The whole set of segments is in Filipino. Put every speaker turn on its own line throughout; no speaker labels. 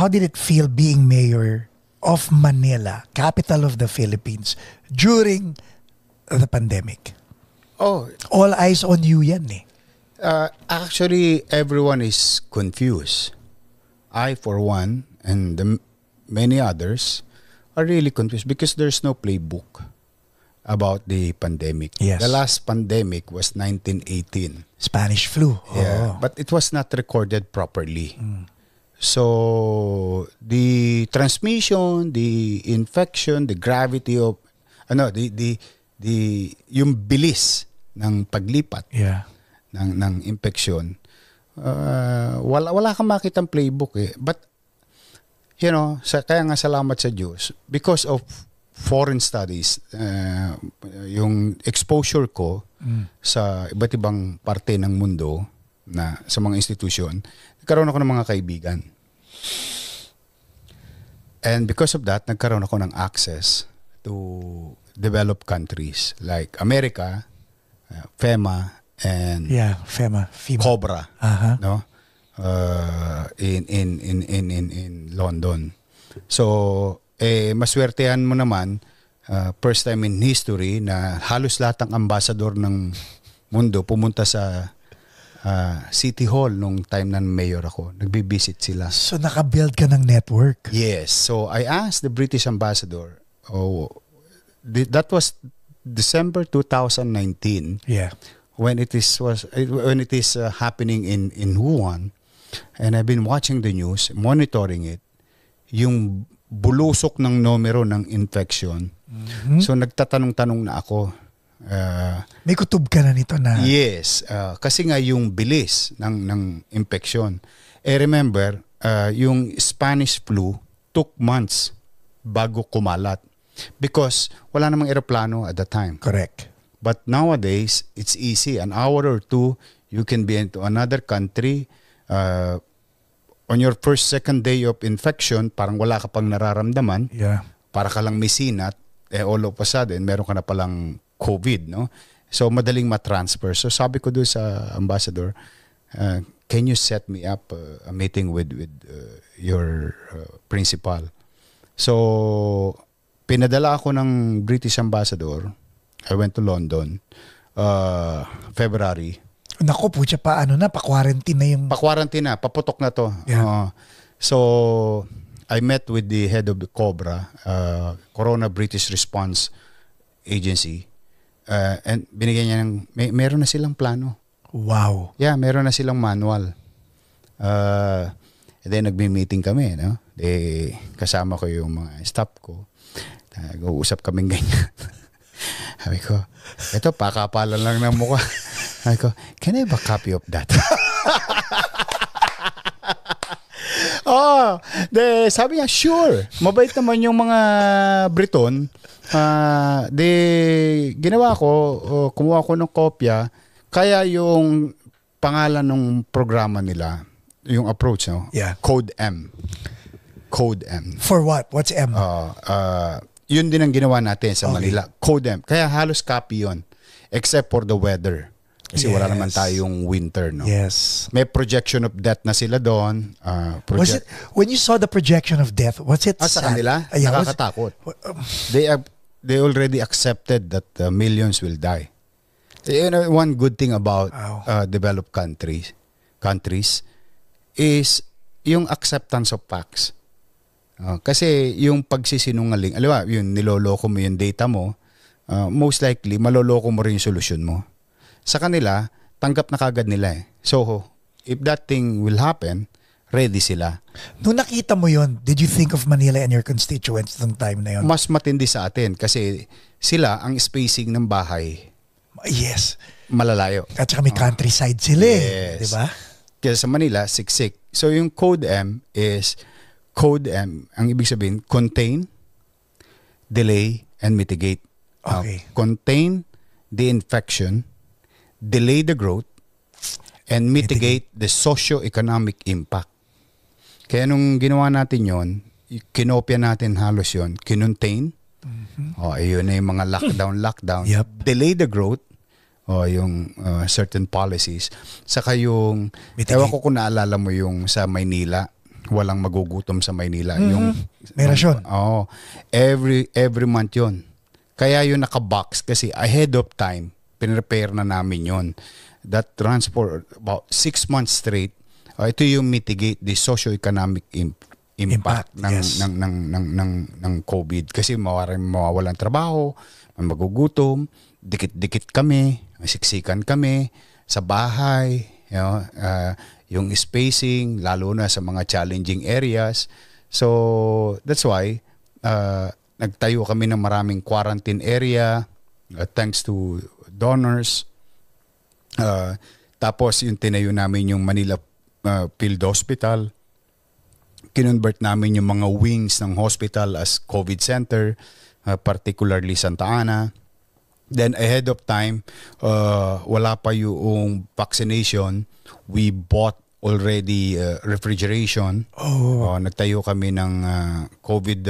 how did it feel being mayor of Manila, capital of the Philippines, during the pandemic?
Oh,
All eyes on you yan eh.
actually, everyone is confused. I, for one, and many others are really confused because there's no playbook about the pandemic.
Yes.
The last pandemic was 1918.
Spanish flu.
Yeah,
Oh.
but it was not recorded properly. So the transmission, the infection, the gravity of yung bilis ng paglipat
Yeah.
ng infection, wala kang makitang playbook eh. But kaya nga salamat sa Diyos because of foreign studies, yung exposure ko sa iba't ibang parte ng mundo na sa mga institusyon, nagkaroon ako ng mga kaibigan. And because of that, nagkaroon ako ng access to developed countries like America, FEMA, and
FEMA.
COBRA,
Uh-huh.
no? In London. So, maswertehan mo naman, first time in history na halos lahat ng ambassador ng mundo pumunta sa City Hall nung time na mayor ako. Nagbibisit sila.
So nakabuild ka ng network.
Yes. So I asked the British ambassador, that was December 2019.
Yeah.
When it is happening in Wuhan, and I've been watching the news, monitoring it, yung bulusok ng numero ng infection.
Mm-hmm.
So nagtatanong-tanong na ako.
May kutob ka na nito na.
Yes, kasi nga yung bilis ng infection. Remember, yung Spanish flu took months bago kumalat because wala namang eroplano at the time.
Correct.
But nowadays, it's easy. An hour or two, you can be into another country. On your first, second day of infection, parang wala ka pang nararamdaman.
Yeah.
Para ka lang may sinat, all of a sudden, meron ka na palang COVID, no? So, madaling matransfer. So, sabi ko doon sa ambassador, can you set me up a meeting with your principal? So, pinadala ako ng British ambassador. I went to London, February.
Naku, pucha pa, pa-quarantine na yung...
Pa-quarantine na, paputok na to.
Yeah.
So, I met with the head of the COBRA, Corona British Response Agency, and binigyan niya meron na silang plano.
Wow.
Yeah, meron na silang manual. And then nagmi-meeting kami, no? Kasama ko yung mga staff ko. Nag-uusap kaming ganyan. Sabi ko, ito, pakapalan lang ng mukha. Sabi ko, can I have a copy of that? Sabi niya, sure. Mabait naman yung mga Briton. Ginawa ko, kumuha ko ng kopya. Kaya yung pangalan ng programa nila, yung approach, no?
Yeah.
Code M. Code M.
For what? What's M?
Yun din ang ginawa natin sa Manila. Code M. Kaya halos copy yun. Except for the weather. Kasi wala naman tayong winter, no?
Yes.
May projection of death na sila doon.
Was it, when you saw the projection of death, was it
sa kanila?
Yeah,
nakakatakot. They already accepted that millions will die. One good thing about developed countries is yung acceptance of facts. Kasi yung pagsisinungaling, alam mo, yung niloloko mo yung data mo, most likely, maloloko mo rin yung solusyon mo. Sa kanila, tanggap na kagad nila eh. So, if that thing will happen, ready sila.
Nung nakita mo yun, did you think of Manila and your constituents nung time na yun?
Mas matindi sa atin kasi sila, ang spacing ng bahay,
yes,
malalayo.
At saka may countryside sila eh.
Yes.
Diba?
Kaya sa Manila, siksik. So, yung Code M is, Code M, ang ibig sabihin, contain, delay, and mitigate.
Okay.
Contain the infection, delay the growth, and mitigate the socio-economic impact. Kaya nung ginawa natin yon, kinopya natin halos yon, kinontain, yun na yung mga lockdown,
Yep.
delay the growth, yung certain policies, saka yung,
Mitigate.
ewan ko kung naalala mo yung sa Maynila, walang magugutom sa Maynila. Yung
May rasyon.
Oo. Every month 'yon. Kaya yung naka-box kasi ahead of time, pinrepare na namin 'yon. That runs for about 6 months straight. Ito yung mitigate the socio-economic impact
yes.
ng COVID kasi mawawalan trabaho, magugutom, dikit-dikit kami, siksikan kami sa bahay, yung spacing lalo na sa mga challenging areas. So that's why nagtayo kami ng maraming quarantine area thanks to donors. Tapos yung tinayo namin yung Manila Field Hospital. Kinonvert namin yung mga wings ng hospital as COVID center, particularly Santa Ana. Then ahead of time, wala pa yung vaccination, we bought already refrigeration. Nagtayo kami ng COVID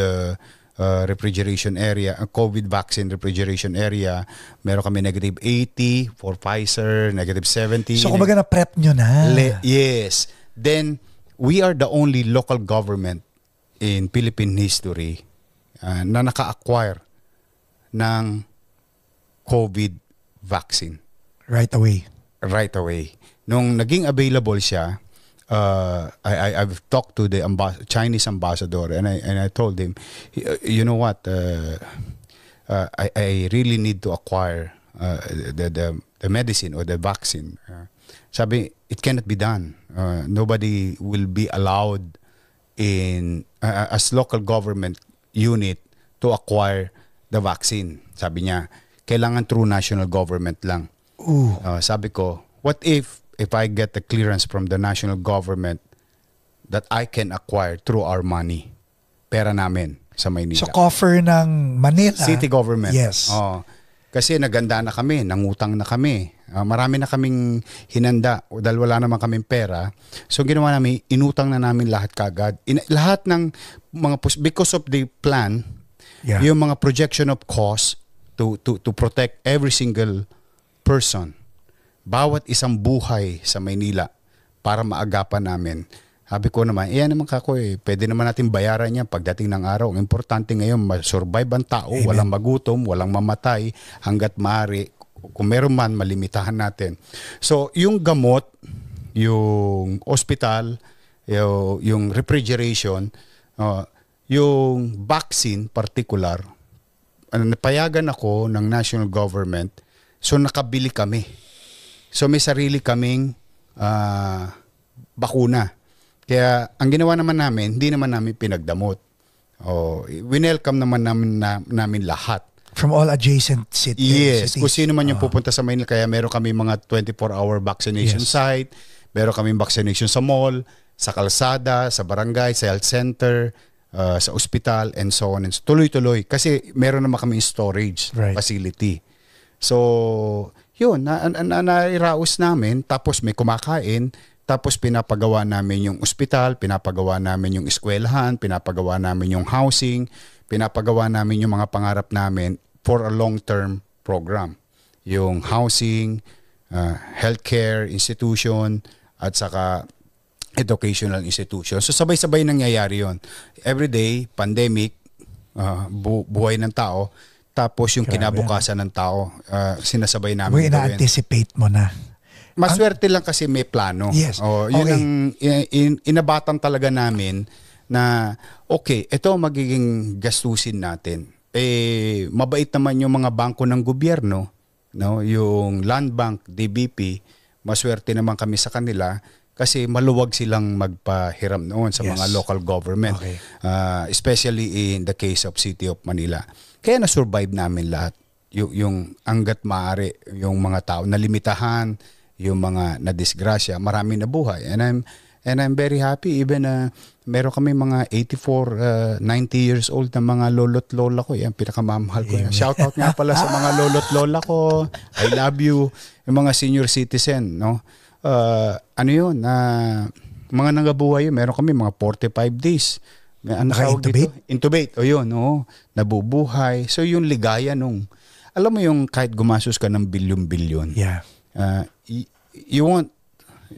refrigeration area, COVID vaccine refrigeration area. Meron kami negative 80 for Pfizer, negative 70.
So kumbaga na-prep nyo na.
Yes. Then we are the only local government in Philippine history na naka-acquire ng COVID vaccine.
Right away.
Nung naging available siya, I've talked to the Chinese ambassador and I told him, you know what, I really need to acquire the medicine or the vaccine. Sabi, it cannot be done. Nobody will be allowed in as local government unit to acquire the vaccine. Sabi niya, kailangan through national government lang. Sabi ko, what if I get the clearance from the national government that I can acquire through our money, pera namin sa Maynila.
So coffer ng Manila.
City government.
Yes.
Kasi naganda na kami, nangutang na kami. Marami na kaming hinanda dahil wala naman kaming pera. So ginawa namin, inutang na namin lahat kagad. Lahat ng mga, because of the plan, yung mga projection of cost to protect every single person, bawat isang buhay sa Maynila para maagapan namin. Sabi ko naman, naman kako pwede naman natin bayaran yan pagdating ng araw. Ang importante ngayon, ma-survive ang tao,
Amen.
Walang magutom, walang mamatay, hanggat maaari. Kung meron man, malimitahan natin. So, yung gamot, yung hospital, yung refrigeration, yung vaccine particular, napayagan ako ng national government, so nakabili kami. So may sarili kaming bakuna. Kaya ang ginawa naman namin, hindi naman namin pinagdamot. Winelcome naman namin lahat.
From all adjacent cities.
Yes, kung sino man yung pupunta sa Maynila. Kaya meron kami mga 24-hour vaccination site, meron kami vaccination sa mall, sa kalsada, sa barangay, sa health center, sa ospital, and so on. And so, tuloy-tuloy. Kasi meron naman kami storage facility. So, yun, nairaos namin, tapos may kumakain, tapos pinapagawa namin yung ospital, pinapagawa namin yung eskwelahan, pinapagawa namin yung housing, pinapagawa namin yung mga pangarap namin for a long-term program. Yung housing, healthcare institution, at saka educational institution. So sabay-sabay nangyayari yon. Everyday, pandemic, buhay ng tao, tapos yung kinabukasan ng tao, sinasabay namin.
Ina-anticipate mo na.
Maswerte lang kasi may plano.
Yes.
Yun ang inabatan talaga namin na ito magiging gastusin natin. Mabait naman yung mga bangko ng gobyerno, no? Yung Land Bank, DBP, maswerte naman kami sa kanila kasi maluwag silang magpahiram noon sa mga local government. Especially in the case of City of Manila. Kaya na-survive namin lahat. Yung hanggat maaari, yung mga tao na limitahan, yung mga nadisgrasya, marami na buhay. And I'm very happy. Even meron kami mga 84, 90 years old na mga lolo't lola ko. Yan, pinakamamahal ko. Shout out nga pala sa mga lolo't lola ko. I love you. Yung mga senior citizen, no? Mga nangabuhay yun. Meron kami mga 45 days.
Naka-intubate?
Intubate. Nabubuhay. So yung ligaya nung, alam mo yung kahit gumastos ka ng bilyon-bilyon.
Yeah.
You won't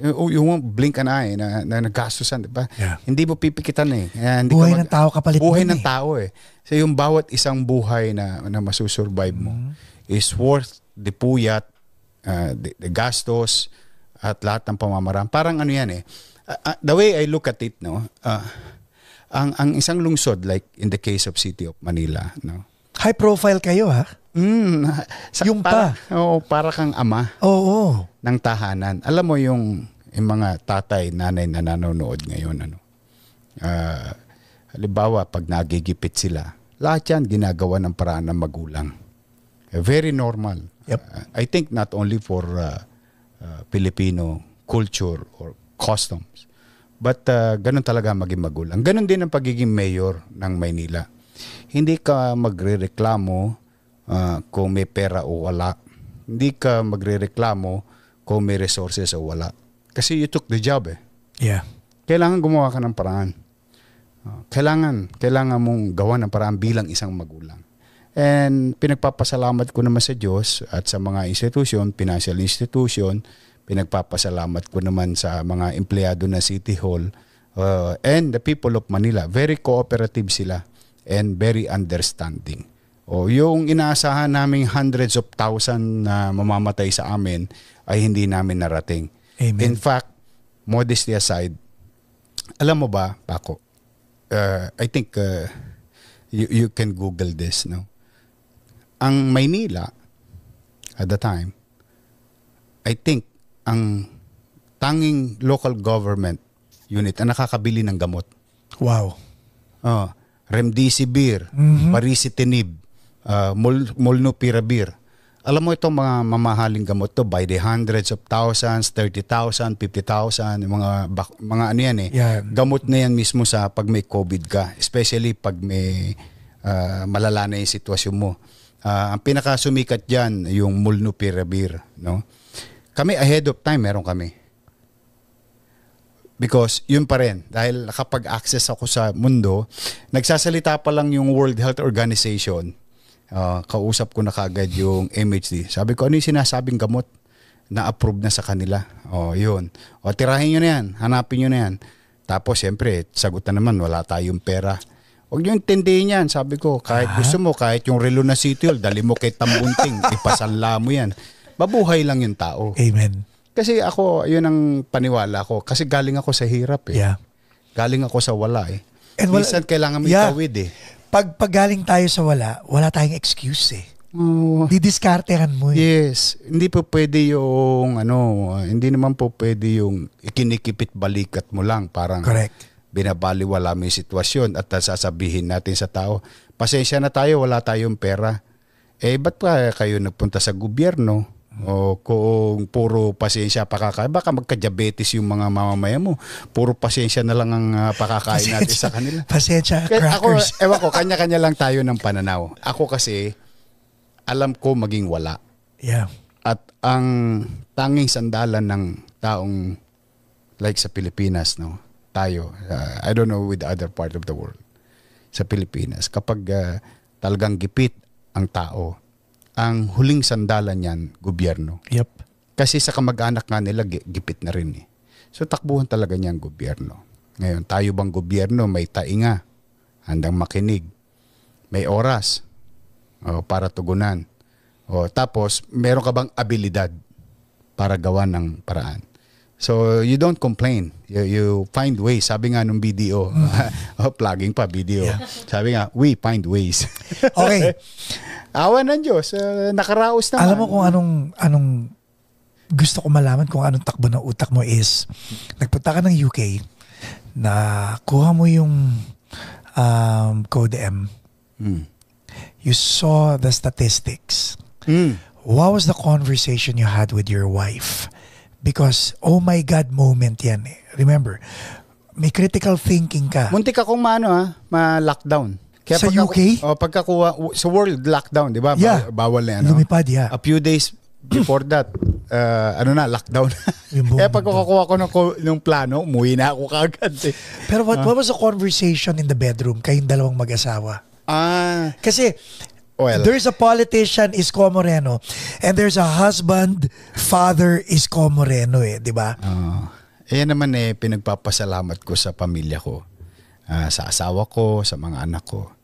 Yung blink an eye na naggastusan, di ba?
Yeah.
Hindi mo pipikitan eh. Hindi
Buhay ng tao kapalit
buhay
nun
ng tao eh. So yung bawat isang buhay na masusurvive mo is worth the puyat, the gastos, at lahat ng pamamaraan. Parang ano yan eh. The way I look at it, no, ang isang lungsod, like in the case of City of Manila, no,
High profile kayo, ha? Yung
para kang ama
Oo.
ng tahanan. Alam mo yung mga tatay, nanay na nanonood ngayon, ano, halimbawa, pag nagigipit sila, lahat yan ginagawa ng paraan ng magulang. Very normal.
Yep.
I think not only for Filipino culture or customs, but ganun talaga maging magulang. Ganun din ang pagiging mayor ng Maynila. Hindi ka magrereklamo kung may pera o wala. Hindi ka magrereklamo kung may resources o wala. Kasi you took the job eh.
Yeah.
Kailangan gumawa ka ng paraan. Kailangan mong gawa ng paraan bilang isang magulang. And pinagpapasalamat ko naman sa Diyos at sa mga institusyon, financial institution, pinagpapasalamat ko naman sa mga empleyado ng City Hall and the people of Manila. Very cooperative sila and very understanding. Yung inaasahan naming hundreds of thousand na mamamatay sa amin ay hindi namin narating.
Amen.
In fact, modesty aside, alam mo ba, Paco, I think you can Google this, no? Ang Maynila, at the time, I think, ang tanging local government unit ang nakakabili ng gamot.
Wow.
Remdesivir, Parisitinib, Molnupiravir. Alam mo itong mga mamahaling gamot to by the hundreds of thousands, 30,000, 50,000, mga ano yan eh.
Yeah.
Gamot na yan mismo sa pag may COVID ka, especially pag may malala na yung sitwasyon mo. Ang pinakasumikat dyan, yung Molnupiravir, no? Kami ahead of time, meron kami. Because yun pa rin, dahil nakapag-access ako sa mundo, nagsasalita pa lang yung World Health Organization, kausap ko na kagad yung MHD. Sabi ko, ano yung sinasabing gamot na approve na sa kanila? Yun. Tirahin nyo na yan, hanapin nyo na yan. Tapos, siyempre, sagot na naman, wala tayong pera. Huwag nyo intindihin yan. Sabi ko, kahit gusto mo, kahit yung relo na City Hall, dali mo kay Tambunting, ipasanla mo yan. Mabuhay lang yung tao.
Amen.
Kasi ako, yun ang paniwala ko. Kasi galing ako sa hirap eh.
Yeah.
Galing ako sa wala eh.
And
minsan kailangan mo itawid eh.
Pag galing tayo sa wala tayong excuse eh. Didiskartehan mo eh.
Yes. Hindi po pwede yung, hindi naman po pwede yung ikinikipit balikat mo lang. Parang
Correct.
Binabaliwala mo yung sitwasyon at sasabihin natin sa tao, pasensya na tayo, wala tayong pera. Ba't pa kayo nagpunta sa gobyerno? O kung puro pasensya pakakain, baka magka-diabetes yung mga mamamayan mo. Puro pasensya na lang ang pakakain natin sa kanila.
Pasensya, crackers.
Ako, kanya-kanya lang tayo ng pananaw. Ako kasi, alam ko maging wala.
Yeah.
At ang tanging sandalan ng taong like sa Pilipinas, no? Tayo, I don't know with the other part of the world, sa Pilipinas, kapag talagang gipit ang tao, ang huling sandalan niyan, gobyerno.
Yep.
Kasi sa kamag-anak nga nila, gipit na rin eh. So takbuhan talaga niya ang gobyerno. Ngayon, tayo bang gobyerno, may tainga, handang makinig, may oras para tugunan. Tapos, meron ka bang abilidad para gawa ng paraan. So, you don't complain. You find ways. Sabi nga nung BDO, plugging pa, BDO. Yeah. Sabi nga, we find ways.
Okay.
Awa ng Diyos. Nakaraos naman.
Alam mo kung anong gusto ko malaman kung anong takbo ng utak mo is, nagpunta ka ng UK, na kuha mo yung Code M. You saw the statistics. What was the conversation you had with your wife? Because, oh my God moment yan eh. Remember, may critical thinking ka.
Muntik akong ma-lockdown. Kaya
sa UK?
Pagkakuha, sa world lockdown, di ba?
Yeah.
Bawal na yan.
Lumipad, yeah.
A few days before that, lockdown. Kaya pagkakuha ko ng plano, umuwi na ako kagad eh.
Pero what was the conversation in the bedroom, kayong dalawang mag-asawa? Kasi,
Well,
There's a politician, Isko Moreno, and there's a husband, father, Isko Moreno di ba?
Ayan naman pinagpapasalamat ko sa pamilya ko, sa asawa ko, sa mga anak ko.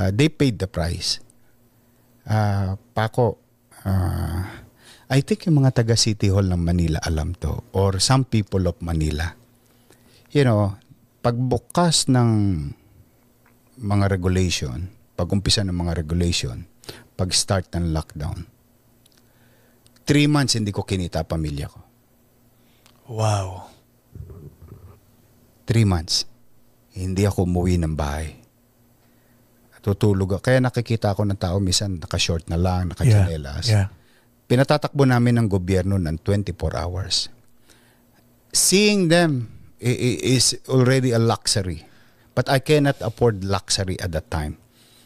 They paid the price. Pako, I think yung mga taga City Hall ng Manila alam to, or some people of Manila. You know, pagbukas ng mga regulation, pag-umpisa ng mga regulation, pag-start ng lockdown, 3 months hindi ko kinita pamilya ko.
Wow.
3 months. Hindi ako umuwi ng bahay. Tutulog ako. Kaya nakikita ako ng tao, minsan naka-short na lang, naka-chanelas.
Yeah.
Pinatatakbo namin ng gobyerno ng 24 hours. Seeing them is already a luxury. But I cannot afford luxury at that time.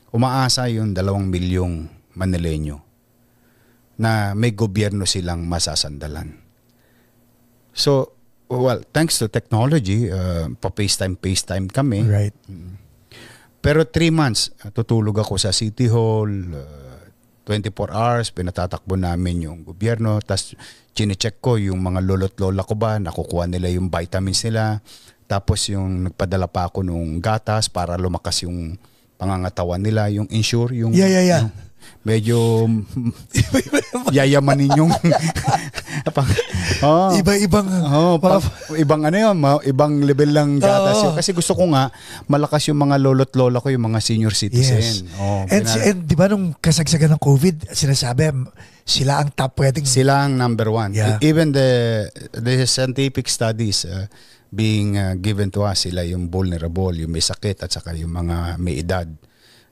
Umaasa yung 2 milyong Manileño na may gobyerno silang masasandalan. So, well, thanks to technology, pa-FaceTime kami.
Right.
Pero 3 months, tutulog ako sa City Hall, 24 hours, pinatatakbo namin yung gobyerno, tapos chinecheck ko yung mga lolo't lola ko ba, nakukuha nila yung vitamins nila, tapos yung nagpadala pa ako nung gatas para lumakas yung pangangatawan nila, yung insure, yung
Yeah.
medyo yayamanin yung
Iba-ibang
ibang ibang level lang gatas yun. Kasi gusto ko nga malakas yung mga lolo't lola ko, yung mga senior citizen.
Yes. And di ba nung kasagsagan ng COVID, sinasabi sila ang top pwedeng.
Sila ang number 1.
Yeah.
Even the scientific studies being given to us, sila yung vulnerable, yung may sakit at saka yung mga may edad.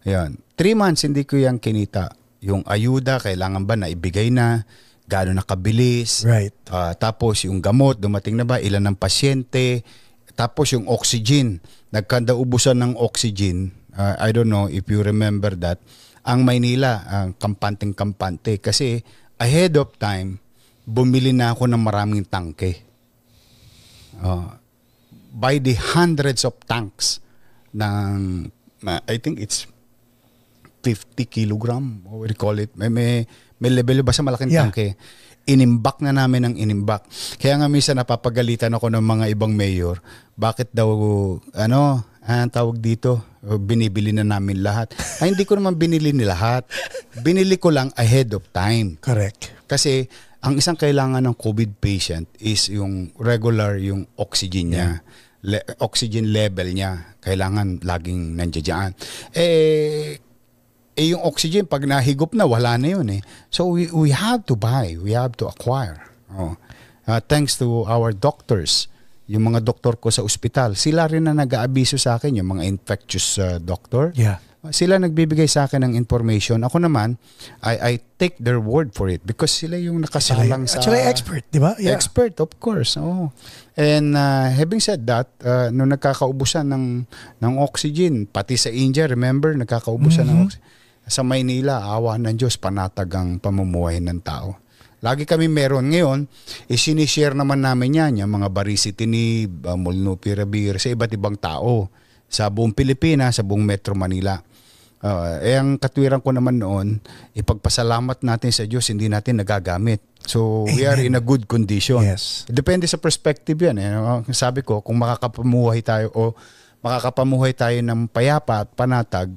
Ayan. 3 months hindi ko yan kinita. Yung ayuda, kailangan ba na ibigay na? Gaano nakabilis?
Right.
Tapos yung gamot, dumating na ba? Ilan ng pasyente? Tapos yung oxygen. Nagkandaubusan ng oxygen. I don't know if you remember that. Ang Maynila, kampanteng-kampante. Kasi ahead of time, bumili na ako ng maraming tangke. By the hundreds of tanks ng, I think it's 50 kilogram, what we call it. May level ba sa malaking tangke. Inimbak na namin ang inimbak. Kaya nga minsan napapagalitan ako ng mga ibang mayor. Bakit daw, tawag dito, binibili na namin lahat. Ay, hindi ko naman binili ni lahat. Binili ko lang ahead of time.
Correct.
Kasi ang isang kailangan ng COVID patient is yung regular, yung oxygen niya. Oxygen level niya. Kailangan laging nandiyan. Yung oxygen, pag nahigop na, wala na yun . So we have to buy, we have to acquire. Thanks to our doctors, yung mga doktor ko sa ospital, sila rin na nag-aabiso sa akin, yung mga infectious doctor.
Yeah.
Sila nagbibigay sa akin ng information. Ako naman, I take their word for it because sila yung nakasalang sa...
Actually, expert, di ba? Yeah.
Expert, of course. And having said that, nung nagkakaubusan ng oxygen, pati sa India, remember, nagkakaubusan ng oxygen. Sa Maynila, awa ng Diyos, panatag ang pamumuhay ng tao. Lagi kami meron. Ngayon, sinishare naman namin yan, yung mga baricitinib, molnupiravir, sa iba't ibang tao. Sa buong Pilipinas, sa buong Metro Manila. Ang katwiran ko naman noon, ipagpasalamat natin sa Diyos, hindi natin nagagamit. So, we are in a good condition.
Yes.
Depende sa perspective yan. Sabi ko, kung makakapamuhay tayo ng payapa at panatag,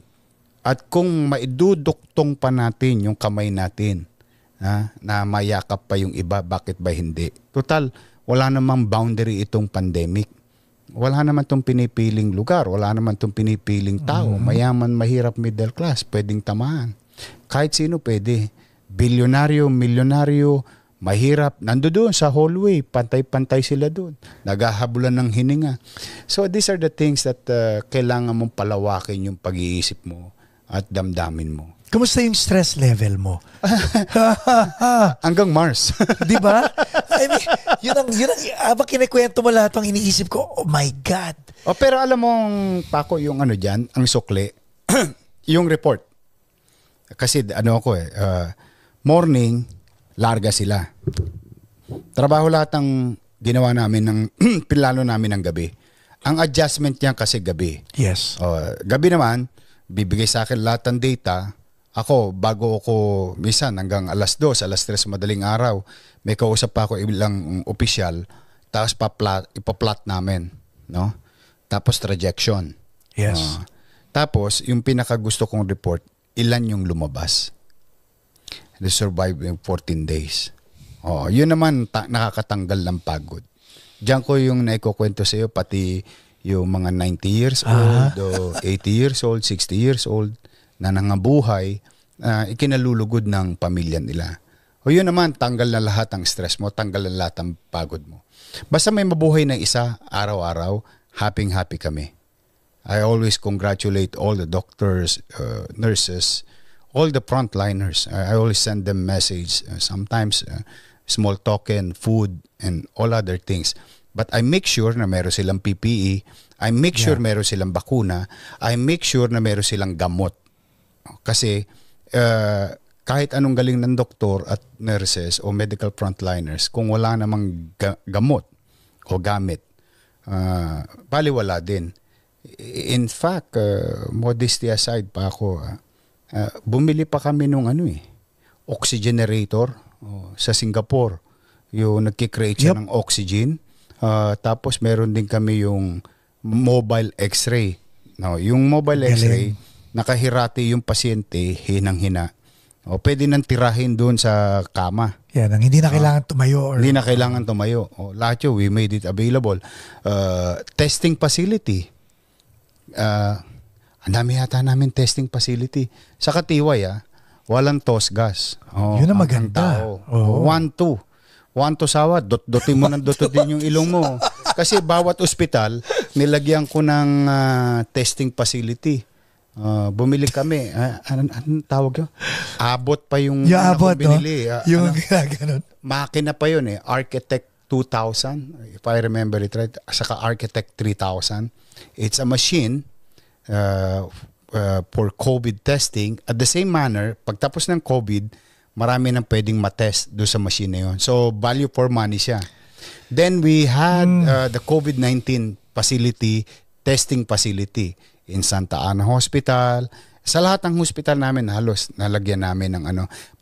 at kung maiduduktong pa natin yung kamay natin, na mayakap pa yung iba, bakit ba hindi? Total, wala namang boundary itong pandemic. Wala naman itong pinipiling lugar, wala naman itong pinipiling tao. Mayaman, mahirap, middle class, pwedeng tamaan. Kahit sino pwede. Bilyonaryo, milyonaryo, mahirap, nandoon sa hallway, pantay-pantay sila doon. Naghahabulan ng hininga. So these are the things that kailangan mong palawakin yung pag-iisip mo at damdamin mo.
Kumusta yung stress level mo?
Hanggang Mars.
Di ba? I mean, yun ang habang kinikwento mo lahat ng iniisip ko, oh my God.
Pero alam mo, Paco, yung dyan, ang sukli, yung report. Kasi morning, larga sila. Trabaho lahat ang ginawa namin, pinlano namin ng gabi. Ang adjustment niya kasi gabi.
Yes.
Gabi naman, bibigay sa akin lahat ng data Ako, bago ako, minsan hanggang alas 2, alas 3 madaling araw, may kausap pa ako ilang opisyal, tapos ipa-plot namin, no? Tapos rejection.
Yes.
Tapos, yung pinakagusto kong report, ilan yung lumabas. They survive in 14 days. Yun naman, nakakatanggal ng pagod. Diyan ko yung naikukwento sa iyo, pati yung mga 90 years old, 80 years old, 60 years old, na nangabuhay, ikinalulugod ng pamilya nila. Yun naman, tanggal na lahat ang stress mo, tanggal na lahat ang pagod mo. Basta may mabuhay na isa, araw-araw, happy kami. I always congratulate all the doctors, nurses, all the frontliners. I always send them message, sometimes small token, food, and all other things. But I make sure na meron silang PPE, I make sure meron silang bakuna, I make sure na meron silang gamot. Kasi kahit anong galing ng doktor at nurses o medical frontliners, kung wala namang gamot o gamit, baliwala din. In fact, modesty aside pa ako, bumili pa kami nung oxygenator sa Singapore. Yung nagkikreate siya ng oxygen. Tapos meron din kami yung mobile x-ray. No, yung mobile x-ray, nakahirati yung pasyente, hinang-hina. Pwede nang tirahin doon sa kama.
Yan, hindi na kailangan tumayo.
Hindi na kailangan tumayo. Lahat yun, we made it available. Testing facility. Ang dami yata namin testing facility. Sa Katiway, walang toss gas.
Yun ang maganda.
1-2. 1-2 sawa, dot-dotin mo ng dot-dotin yung ilong mo. Kasi bawat ospital, nilagyan ko ng testing facility. Bumili kami. Anong tawag yun? Abot pa yung
abot,
binili.
Yung ganun.
Makina pa yun Architect 2000, if I remember it right. Saka Architect 3000. It's a machine for COVID testing. At the same manner, pagtapos ng COVID, marami nang pwedeng matest doon sa machine na yun. So, value for money siya. Then we had the COVID-19 facility, testing facility in Santa Ana Hospital. Sa lahat ng hospital namin, halos nalagyan namin ng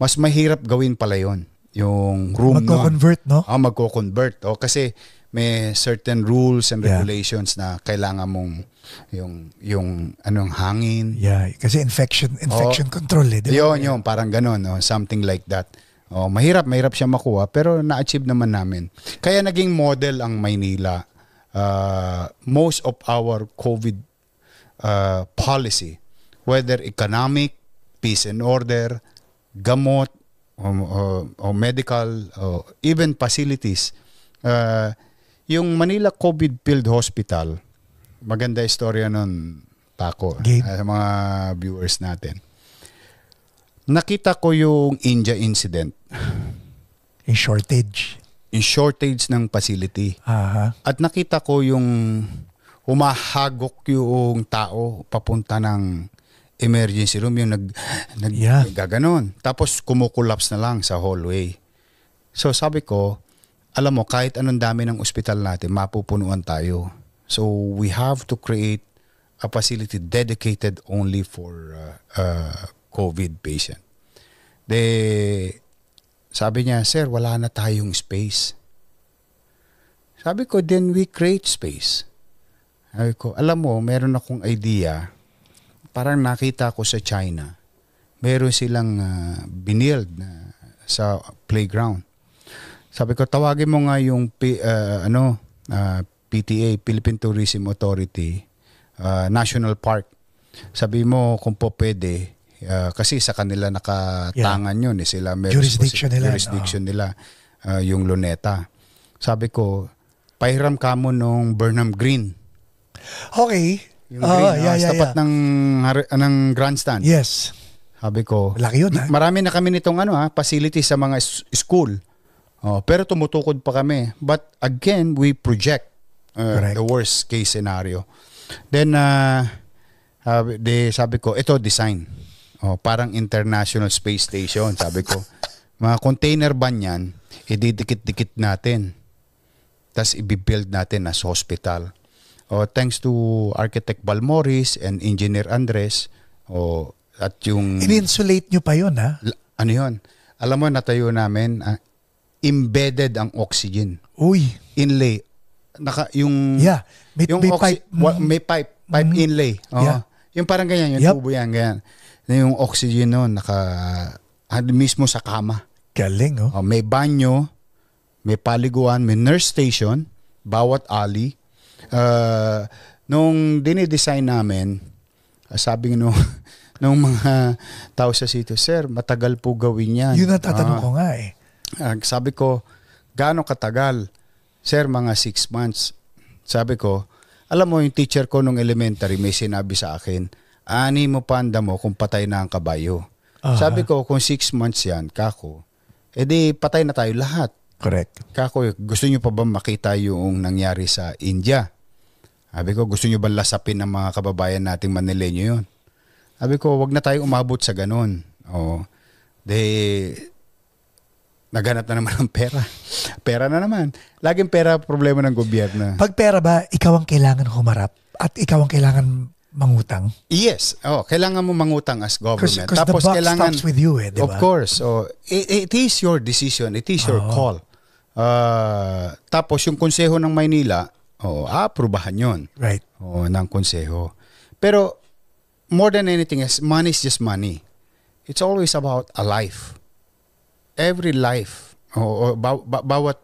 mas mahirap gawin pala yun. Yung room
magko-convert, no?
Magko-convert. Kasi may certain rules and regulations na kailangan mong yung hangin.
Yeah, kasi infection control
Yun, parang ganun, something like that. Mahirap siya makuha pero na-achieve naman namin. Kaya naging model ang Maynila. Most of our COVID policy, whether economic, peace and order, gamot, o medical, even facilities. Yung Manila COVID Field Hospital, maganda istorya nun, Paco, sa mga viewers natin. Nakita ko yung India incident.
In shortage
ng facility. At nakita ko yung humahagok yung tao papunta ng emergency room, yung gaganon. Tapos kumukollaps na lang sa hallway. So sabi ko, alam mo, kahit anong dami ng ospital natin, mapupunuan tayo. So we have to create a facility dedicated only for COVID patient. Sabi niya, sir, wala na tayong space. Sabi ko, then we create space. Sabi ko, alam mo, meron akong idea. Parang nakita ko sa China. Meron silang binild sa playground. Sabi ko, tawagin mo nga yung PTA, Philippine Tourism Authority, National Park. Sabi mo kung po pwede, kasi sa kanila nakatangan yun. Sila jurisdiction nila, yung Luneta. Sabi ko, pahiram ka mo nung Burnham Green.
Okay.
Yung green, tapat ng grandstand.
Yes.
Sabi ko,
laki yun,
marami na kami nitong facility sa mga school. Pero tumutukod pa kami. But again, we project the worst case scenario. Then, sabi ko, ito design. Parang International Space Station. Sabi ko, mga container ban yan, ididikit-dikit natin. Tapos i-build natin as hospital. Thanks to Architect Balmoris and Engineer Andres, At yung...
In-insulate nyo pa yun, ha?
Ano yun? Alam mo, natayo namin, embedded ang oxygen.
Uy.
Inlay.
Yeah.
May pipe inlay.
Yeah.
Yung parang ganyan, yung tubo yan, ganyan. Yung oxygen nun, mismo sa kama.
Galing, oh.
May banyo, may paliguan, may nurse station, bawat alley. Nung dinidesign namin, sabi nung mga tao sa sito, sir, matagal po gawin yan.
Yun ang tatanong ko nga eh.
Sabi ko, gaano katagal? Sir, mga 6 months. Sabi ko, alam mo, yung teacher ko nung elementary may sinabi sa akin, ani mo panda mo kung patay na ang kabayo. Sabi ko, kung 6 months yan, kako, edi patay na tayo lahat.
Correct.
Kako, gusto nyo pa ba makita yung nangyari sa India? Sabi ko, gusto nyo ba lasapin ng mga kababayan nating Manileño yun? Sabi ko, wag na tayo umabot sa ganun. Naghanap na naman ng pera. Pera na naman. Laging pera problema ng gobyerno.
Pag pera ba, ikaw ang kailangan humarap at ikaw ang kailangan mangutang?
Yes. Kailangan mo mangutang as government.
Because the buck stops with you, di ba?
Of course. It is your decision. It is your call. Tapos yung konseho ng Maynila, aprubahan yun.
Right.
Ng konseho. Pero more than anything else, money is just money. It's always about a life. Every life, bawat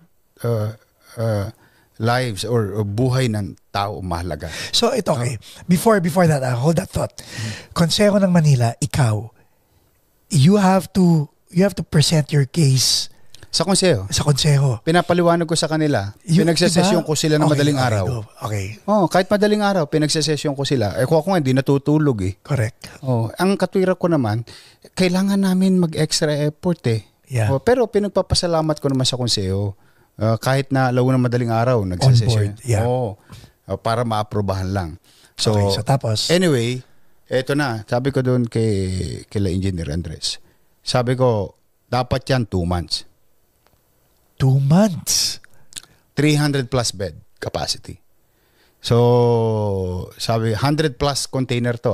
lives or buhay ng tao mahalaga.
So ito, okay. Before that, hold that thought. Konseho ng Manila, ikaw, you have to present your case
sa konseho. Pinapaliwanag ko sa kanila. Pinagsesesyon ko sila ng madaling araw.
Okay.
Kahit madaling araw, pinagsesesyon ko sila. Kung ako nga, hindi natutulog eh.
Correct.
Ang katwiran ko naman, kailangan namin mag-extra effort eh.
Yeah.
Pero pinagpapasalamat ko naman sa konseho. Kahit na alaw na madaling araw, nagsesesyon.
Yeah.
Para maaprobahan lang. So
tapos?
Anyway, eto na. Sabi ko doon kila Engineer Andres. Sabi ko, dapat yan 2 months.
2 months?
300 plus bed capacity. So, sabi, 100 plus container to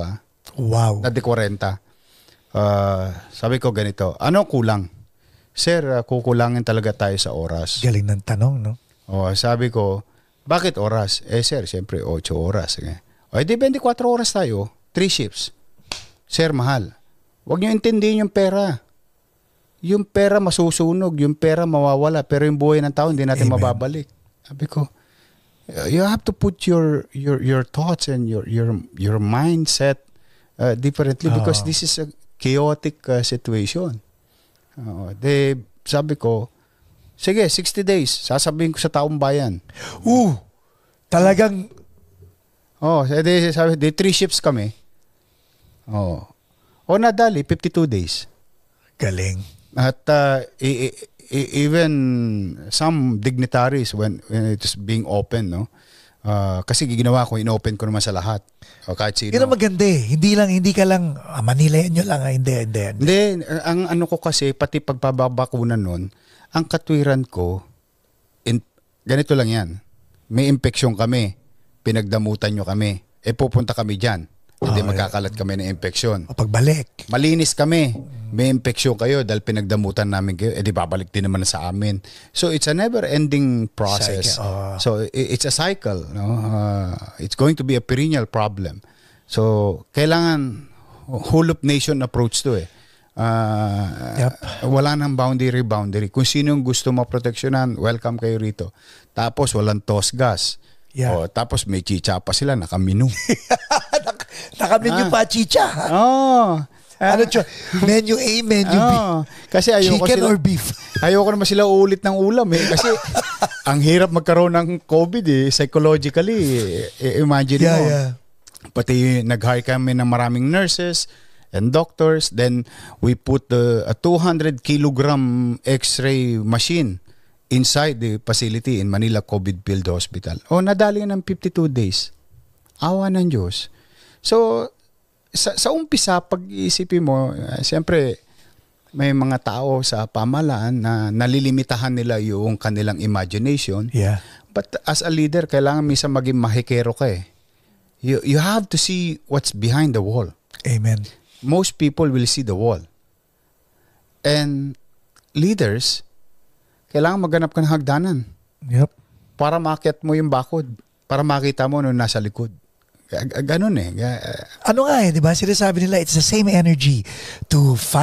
Wow.
Na de 40. Sabi ko ganito, ano kulang? Sir, kukulangin talaga tayo sa oras.
Galing ng tanong, no?
Sabi ko, bakit oras? Sir, siyempre 8 oras. Di 24 oras tayo, 3 shifts. Sir, mahal. Huwag niyo intindihin yung pera. Yung pera masusunog, yung pera mawawala, pero yung buhay ng tao hindi natin mababalik. Sabi ko, you have to put your thoughts and your mindset differently because this is a chaotic situation. Sabi ko, sige, 60 days, sasabihin ko sa taong bayan.
Talagang
sabi, 3 shifts kami. Nadali, 52 days.
Galing.
At even some dignitaries when it is being open, no? Kasi ginawa ko, in-open ko naman sa lahat. Kahit sino.
Yun ang maganda eh. Hindi ka lang, Manileño lang. Hindi.
Ang ano ko kasi, pati pagpababakunan nun, ang katwiran ko, ganito lang yan. May impeksyon kami. Pinagdamutan nyo kami. Pupunta kami dyan. Hindi magkakalat kami ng impeksyon.
Pagbalik.
Malinis kami. May impeksyon kayo dahil pinagdamutan namin kayo. Di babalik din naman sa amin. So it's a never-ending process. So it's a cycle. No? It's going to be a perennial problem. So kailangan whole of nation approach to eh. Wala nang boundary. Kung sino yung gusto maproteksyonan, welcome kayo rito. Tapos walang toss gas.
Yeah.
Tapos may chicha pa sila, nakamenu.
Nakamenu pa chicha. Menu A, menu B.
Kasi
chicken or beef.
Ayoko naman sila uulit ng ulam eh. Kasi ang hirap magkaroon ng COVID eh. Psychologically, imagine mo.
Yeah.
Pati nag-hire kami ng maraming nurses and doctors. Then we put a 200 kilogram x-ray machine inside the facility in Manila COVID Field Hospital. Nadali ng 52 days. Awa ng Diyos. So, sa umpisa, pag-iisipin mo, siyempre, may mga tao sa pamahalaan na nalilimitahan nila yung kanilang imagination.
Yeah.
But as a leader, kailangan minsan maging mahikero ka eh. You have to see what's behind the wall.
Amen.
most people will see the wall. And leaders, kailangan maghanap ka ng hagdanan
Yep.
para maakyat mo yung bakod, para makita mo nung nasa likod. Ganun eh.
Ano nga eh, di ba? Sinasabi nila, it's the same energy to fight